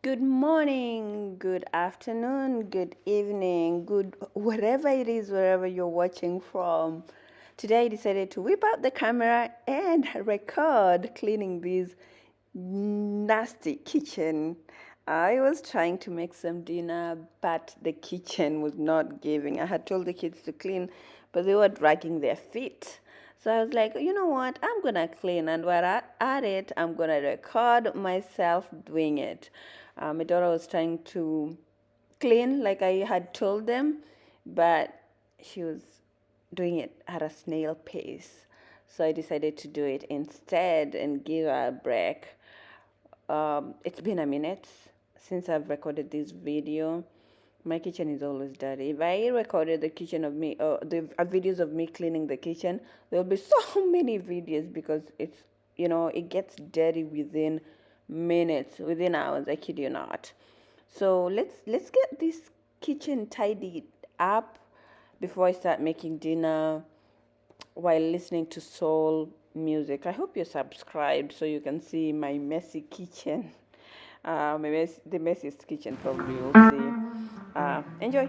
Good morning, good afternoon, good evening, good whatever it is, wherever you're watching from. Today I decided to whip out the camera and record cleaning this nasty kitchen. I was trying to make some dinner, but the kitchen was not giving. I had told the kids to clean, but they were dragging their feet. So I was like, you know what? I'm gonna clean, and while at it, I'm gonna record myself doing it. My daughter was trying to clean like I had told them, but she was doing it at a snail pace. So I decided to do it instead and give her a break. It's been a minute since I've recorded this video. My kitchen is always dirty. If I recorded the kitchen of me, the videos of me cleaning the kitchen, there'll be so many videos because it gets dirty within minutes, within hours. I kid you not. So let's get this kitchen tidied up before I start making dinner while listening to soul music. I hope you're subscribed so you can see my messy kitchen. The messiest kitchen probably you'll see. Enjoy.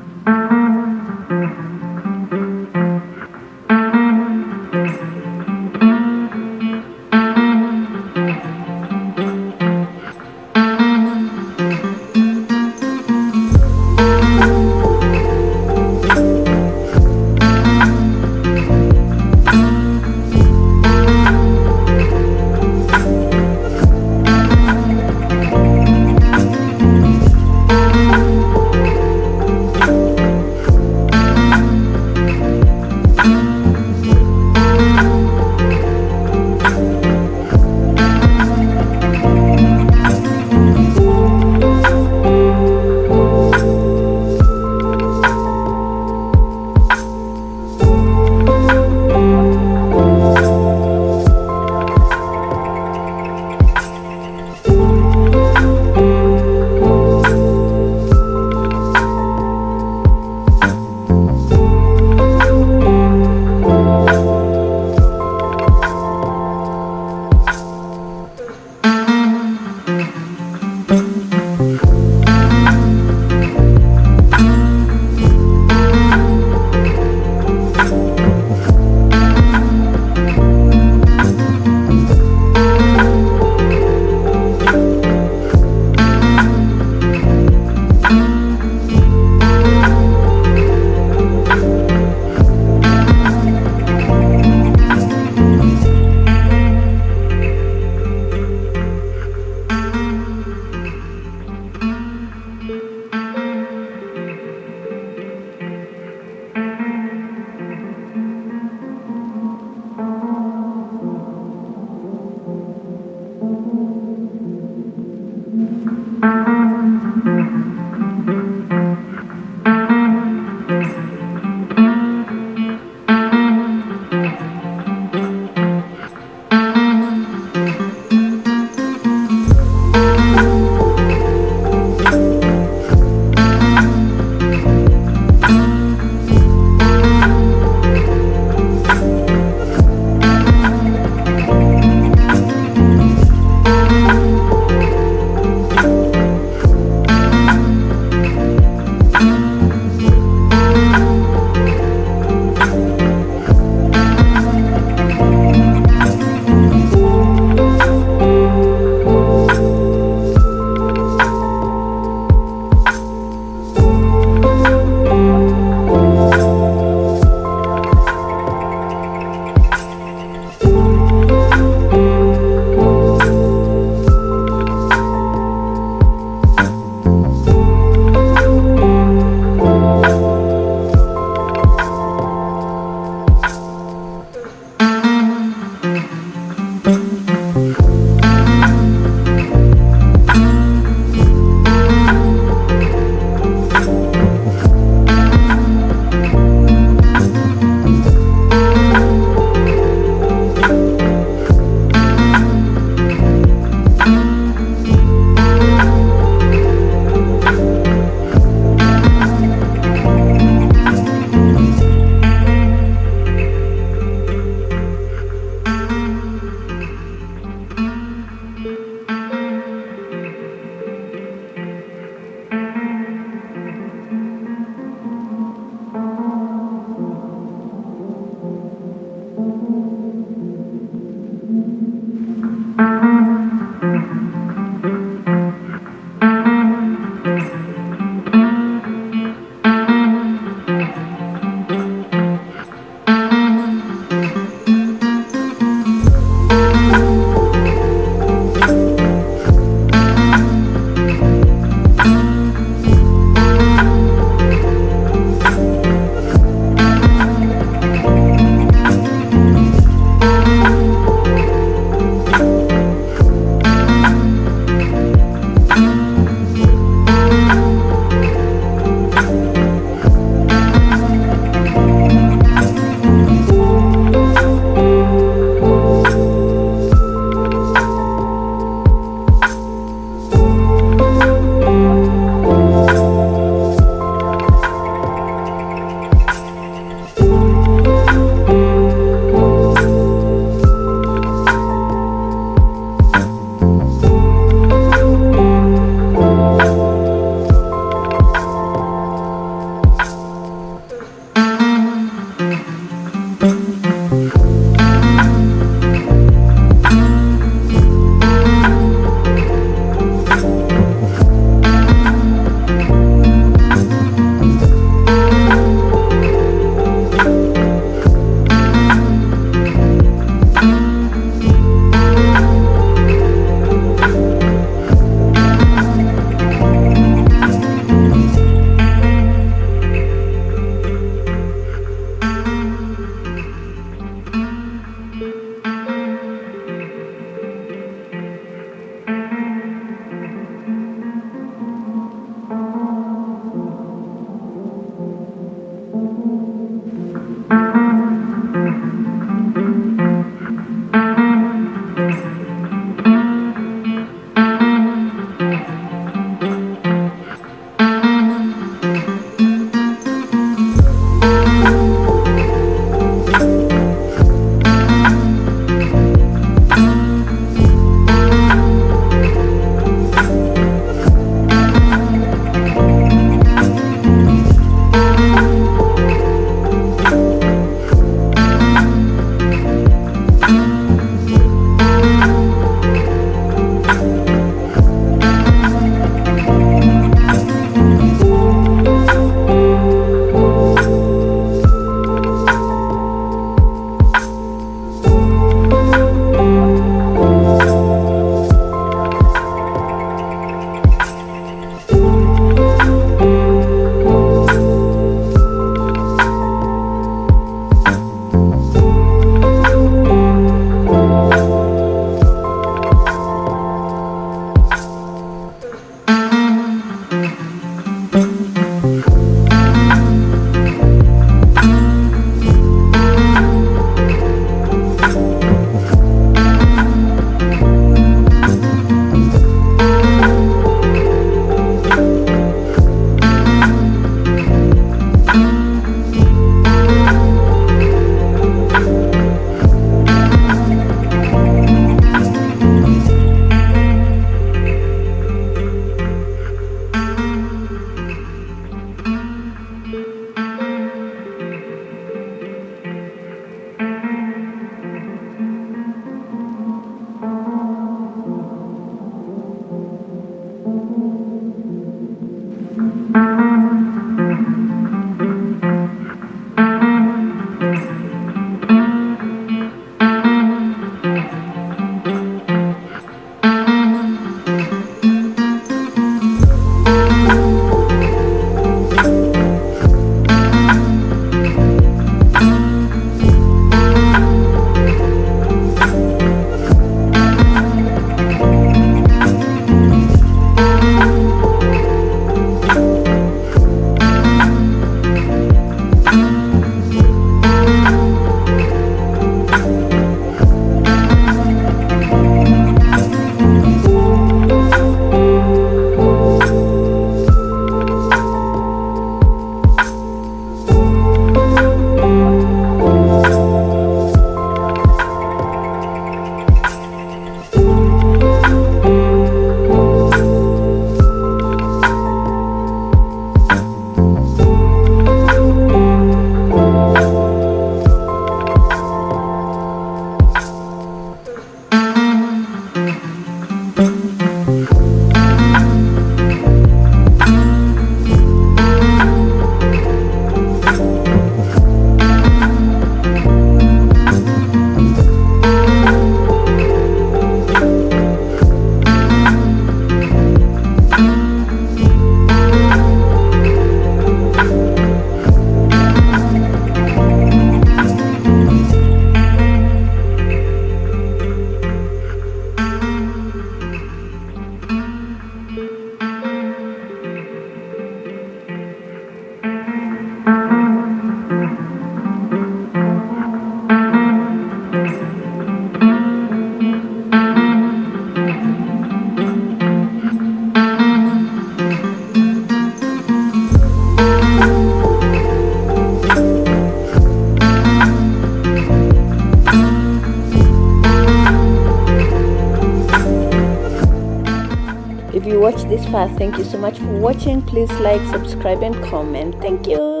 If you watch this far, thank you so much for watching. Please like, subscribe and comment. Thank you.